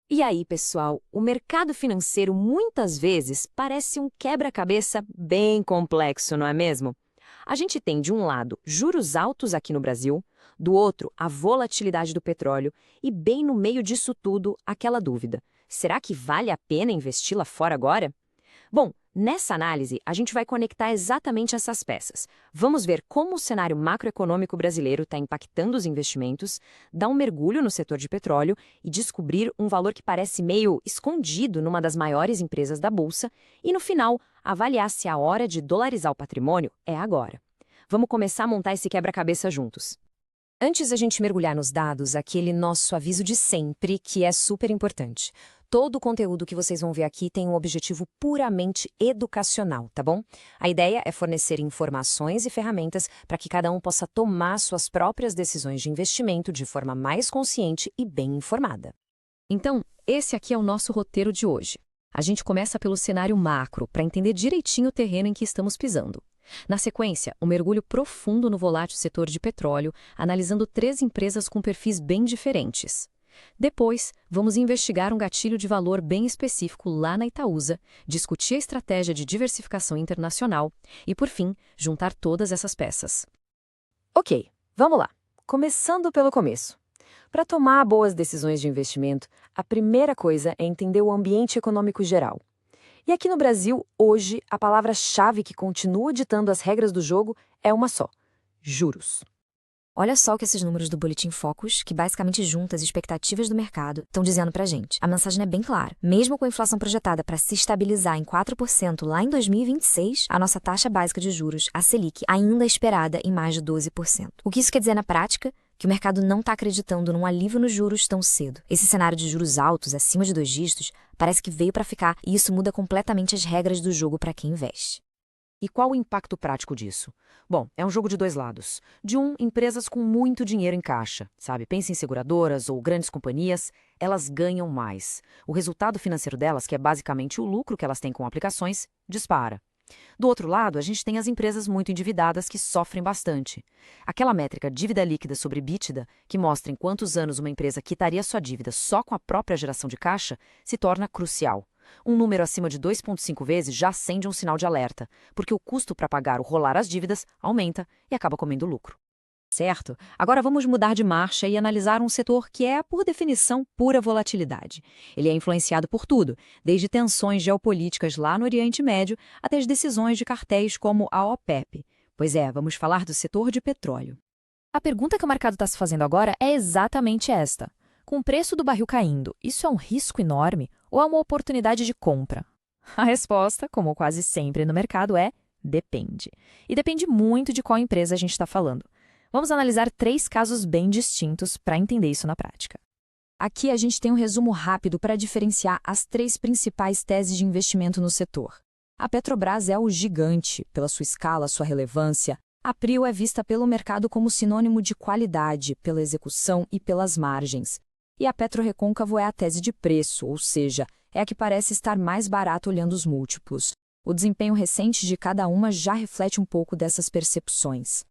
E aí, pessoal, o mercado financeiro muitas vezes parece um quebra-cabeça bem complexo, não é mesmo? A gente tem, de um lado, juros altos aqui no Brasil, do outro, a volatilidade do petróleo e, bem no meio disso tudo, aquela dúvida: será que vale a pena investir lá fora agora? Bom, nessa análise, a gente vai conectar exatamente essas peças. Vamos ver como o cenário macroeconômico brasileiro está impactando os investimentos, dar um mergulho no setor de petróleo e descobrir um valor que parece meio escondido numa das maiores empresas da Bolsa e, no final, avaliar se a hora de dolarizar o patrimônio é agora. Vamos começar a montar esse quebra-cabeça juntos. Antes da gente mergulhar nos dados, aquele nosso aviso de sempre, que é super importante. Todo o conteúdo que vocês vão ver aqui tem um objetivo puramente educacional, tá bom? A ideia é fornecer informações e ferramentas para que cada um possa tomar suas próprias decisões de investimento de forma mais consciente e bem informada. Então, esse aqui é o nosso roteiro de hoje. A gente começa pelo cenário macro, para entender direitinho o terreno em que estamos pisando. Na sequência, um mergulho profundo no volátil setor de petróleo, analisando 3 empresas com perfis bem diferentes. Depois, vamos investigar um gatilho de valor bem específico lá na Itaúsa, discutir a estratégia de diversificação internacional e, por fim, juntar todas essas peças. Ok, vamos lá. Começando pelo começo. Para tomar boas decisões de investimento, a primeira coisa é entender o ambiente econômico geral. E aqui no Brasil, hoje, a palavra-chave que continua ditando as regras do jogo é uma só: juros. Olha só o que esses números do Boletim Focus, que basicamente junta as expectativas do mercado, estão dizendo pra gente. A mensagem é bem clara. Mesmo com a inflação projetada para se estabilizar em 4% lá em 2026, a nossa taxa básica de juros, a Selic, ainda é esperada em mais de 12%. O que isso quer dizer na prática? Que o mercado não está acreditando num alívio nos juros tão cedo. Esse cenário de juros altos, acima de 2 dígitos, parece que veio para ficar e isso muda completamente as regras do jogo para quem investe. E qual o impacto prático disso? Bom, é um jogo de dois lados. De um, empresas com muito dinheiro em caixa, sabe? Pense em seguradoras ou grandes companhias, elas ganham mais. O resultado financeiro delas, que é basicamente o lucro que elas têm com aplicações, dispara. Do outro lado, a gente tem as empresas muito endividadas que sofrem bastante. Aquela métrica dívida líquida sobre EBITDA, que mostra em quantos anos uma empresa quitaria sua dívida só com a própria geração de caixa, se torna crucial. Um número acima de 2,5 vezes já acende um sinal de alerta, porque o custo para pagar o rolar as dívidas aumenta e acaba comendo lucro. Certo? Agora vamos mudar de marcha e analisar um setor que é, por definição, pura volatilidade. Ele é influenciado por tudo, desde tensões geopolíticas lá no Oriente Médio até as decisões de cartéis como a OPEP. Pois é, vamos falar do setor de petróleo. A pergunta que o mercado está se fazendo agora é exatamente esta. Com o preço do barril caindo, isso é um risco enorme ou é uma oportunidade de compra? A resposta, como quase sempre no mercado, é depende. E depende muito de qual empresa a gente está falando. Vamos analisar 3 casos bem distintos para entender isso na prática. Aqui a gente tem um resumo rápido para diferenciar as 3 principais teses de investimento no setor. A Petrobras é o gigante, pela sua escala, sua relevância. A Prio é vista pelo mercado como sinônimo de qualidade, pela execução e pelas margens. E a PetroRecôncavo é a tese de preço, ou seja, é a que parece estar mais barata olhando os múltiplos. O desempenho recente de cada uma já reflete um pouco dessas percepções.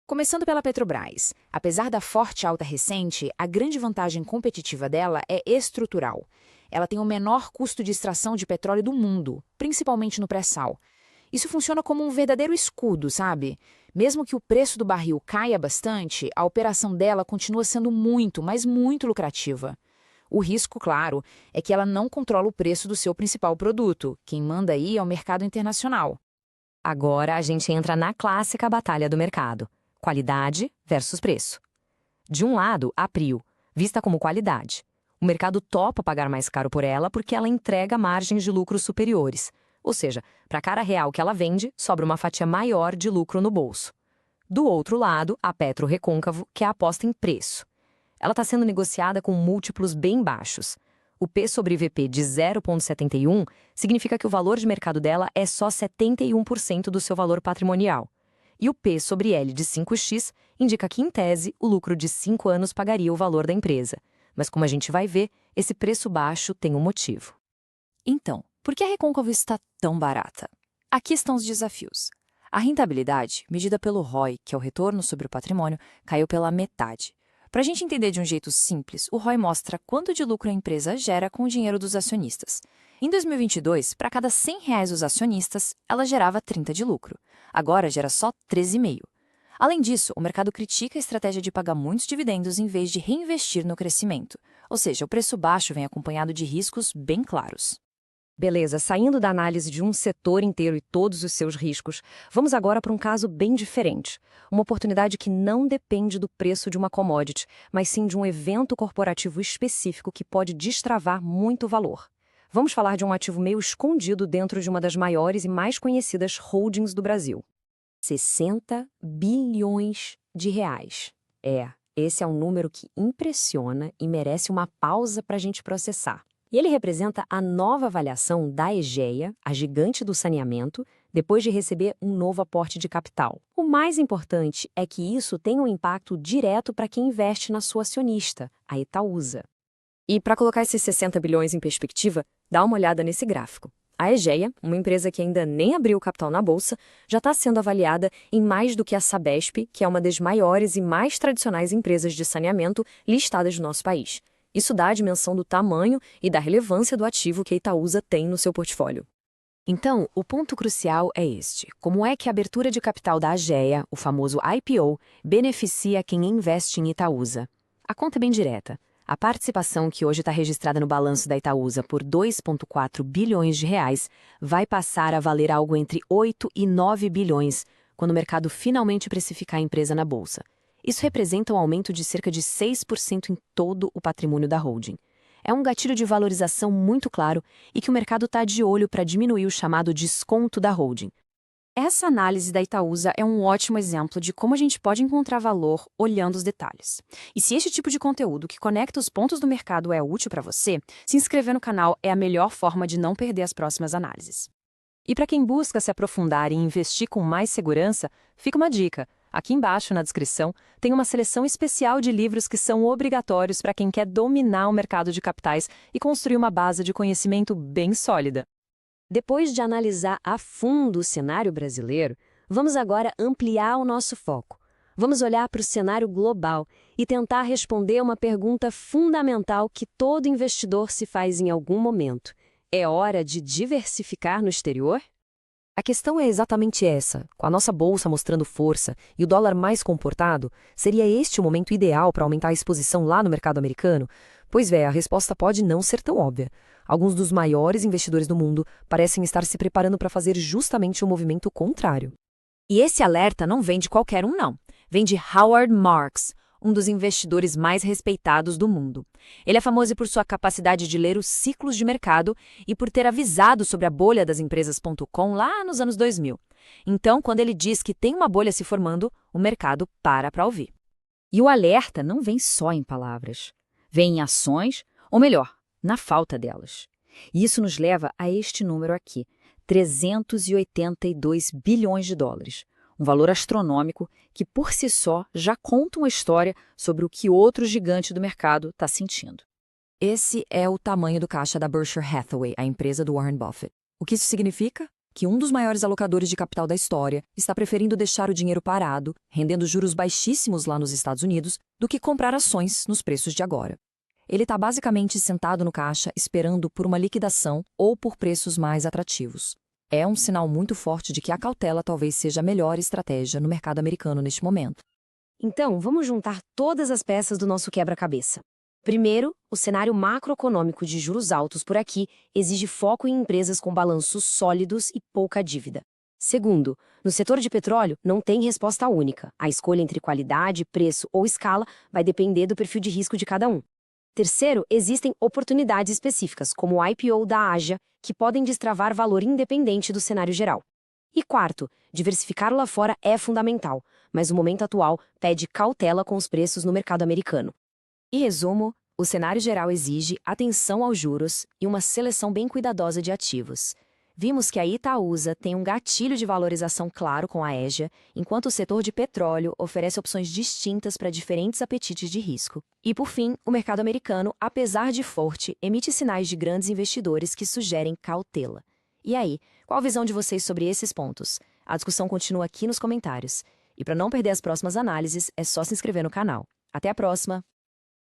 Começando pela Petrobras. Apesar da forte alta recente, a grande vantagem competitiva dela é estrutural. Ela tem o menor custo de extração de petróleo do mundo, principalmente no pré-sal. Isso funciona como um verdadeiro escudo, sabe? Mesmo que o preço do barril caia bastante, a operação dela continua sendo muito, mas muito lucrativa. O risco, claro, é que ela não controla o preço do seu principal produto. Quem manda aí é o mercado internacional. Agora a gente entra na clássica batalha do mercado. Qualidade versus preço. De um lado, a Prio, vista como qualidade. O mercado topa pagar mais caro por ela porque ela entrega margens de lucro superiores. Ou seja, para cada real que ela vende, sobra uma fatia maior de lucro no bolso. Do outro lado, a PetroRecôncavo, que é a aposta em preço. Ela está sendo negociada com múltiplos bem baixos. O P sobre VP de 0,71 significa que o valor de mercado dela é só 71% do seu valor patrimonial. E o P sobre L de 5x indica que, em tese, o lucro de 5 anos pagaria o valor da empresa. Mas, como a gente vai ver, esse preço baixo tem um motivo. Então, por que a Recôncavo está tão barata? Aqui estão os desafios. A rentabilidade, medida pelo ROI, que é o retorno sobre o patrimônio, caiu pela metade. Para a gente entender de um jeito simples, o ROI mostra quanto de lucro a empresa gera com o dinheiro dos acionistas. Em 2022, para cada R$ 100 dos acionistas, ela gerava 30 de lucro. Agora gera só 13,5. Além disso, o mercado critica a estratégia de pagar muitos dividendos em vez de reinvestir no crescimento. Ou seja, o preço baixo vem acompanhado de riscos bem claros. Beleza, saindo da análise de um setor inteiro e todos os seus riscos, vamos agora para um caso bem diferente. Uma oportunidade que não depende do preço de uma commodity, mas sim de um evento corporativo específico que pode destravar muito valor. Vamos falar de um ativo meio escondido dentro de uma das maiores e mais conhecidas holdings do Brasil. 60 bilhões de reais. Esse é um número que impressiona e merece uma pausa para a gente processar. E ele representa a nova avaliação da Egea, a gigante do saneamento, depois de receber um novo aporte de capital. O mais importante é que isso tem um impacto direto para quem investe na sua acionista, a Itaúsa. E para colocar esses 60 bilhões em perspectiva, dá uma olhada nesse gráfico. A Egea, uma empresa que ainda nem abriu capital na bolsa, já está sendo avaliada em mais do que a Sabesp, que é uma das maiores e mais tradicionais empresas de saneamento listadas no nosso país. Isso dá a dimensão do tamanho e da relevância do ativo que a Itaúsa tem no seu portfólio. Então, o ponto crucial é este. Como é que a abertura de capital da Agea, o famoso IPO, beneficia quem investe em Itaúsa? A conta é bem direta. A participação que hoje está registrada no balanço da Itaúsa por 2,4 bilhões de reais vai passar a valer algo entre 8 e 9 bilhões quando o mercado finalmente precificar a empresa na bolsa. Isso representa um aumento de cerca de 6% em todo o patrimônio da holding. É um gatilho de valorização muito claro e que o mercado está de olho para diminuir o chamado desconto da holding. Essa análise da Itaúsa é um ótimo exemplo de como a gente pode encontrar valor olhando os detalhes. E se este tipo de conteúdo que conecta os pontos do mercado é útil para você, se inscrever no canal é a melhor forma de não perder as próximas análises. E para quem busca se aprofundar e investir com mais segurança, fica uma dica. Aqui embaixo, na descrição, tem uma seleção especial de livros que são obrigatórios para quem quer dominar o mercado de capitais e construir uma base de conhecimento bem sólida. Depois de analisar a fundo o cenário brasileiro, vamos agora ampliar o nosso foco. Vamos olhar para o cenário global e tentar responder uma pergunta fundamental que todo investidor se faz em algum momento. É hora de diversificar no exterior? A questão é exatamente essa. Com a nossa bolsa mostrando força e o dólar mais comportado, seria este o momento ideal para aumentar a exposição lá no mercado americano? Pois a resposta pode não ser tão óbvia. Alguns dos maiores investidores do mundo parecem estar se preparando para fazer justamente o movimento contrário. E esse alerta não vem de qualquer um, não. Vem de Howard Marks, um dos investidores mais respeitados do mundo. Ele é famoso por sua capacidade de ler os ciclos de mercado e por ter avisado sobre a bolha das empresas.com lá nos anos 2000. Então, quando ele diz que tem uma bolha se formando, o mercado para ouvir. E o alerta não vem só em palavras. Vem em ações, ou melhor, na falta delas. E isso nos leva a este número aqui, 382 bilhões de dólares. Um valor astronômico que, por si só, já conta uma história sobre o que outro gigante do mercado está sentindo. Esse é o tamanho do caixa da Berkshire Hathaway, a empresa do Warren Buffett. O que isso significa? Que um dos maiores alocadores de capital da história está preferindo deixar o dinheiro parado, rendendo juros baixíssimos lá nos Estados Unidos, do que comprar ações nos preços de agora. Ele está basicamente sentado no caixa esperando por uma liquidação ou por preços mais atrativos. É um sinal muito forte de que a cautela talvez seja a melhor estratégia no mercado americano neste momento. Então, vamos juntar todas as peças do nosso quebra-cabeça. Primeiro, o cenário macroeconômico de juros altos por aqui exige foco em empresas com balanços sólidos e pouca dívida. Segundo, no setor de petróleo não tem resposta única. A escolha entre qualidade, preço ou escala vai depender do perfil de risco de cada um. Terceiro, existem oportunidades específicas, como o IPO da Agea, que podem destravar valor independente do cenário geral. E quarto, diversificar lá fora é fundamental, mas o momento atual pede cautela com os preços no mercado americano. Em resumo, o cenário geral exige atenção aos juros e uma seleção bem cuidadosa de ativos. Vimos que a Itaúsa tem um gatilho de valorização claro com a Egea, enquanto o setor de petróleo oferece opções distintas para diferentes apetites de risco. E, por fim, o mercado americano, apesar de forte, emite sinais de grandes investidores que sugerem cautela. E aí, qual a visão de vocês sobre esses pontos? A discussão continua aqui nos comentários. E para não perder as próximas análises, é só se inscrever no canal. Até a próxima!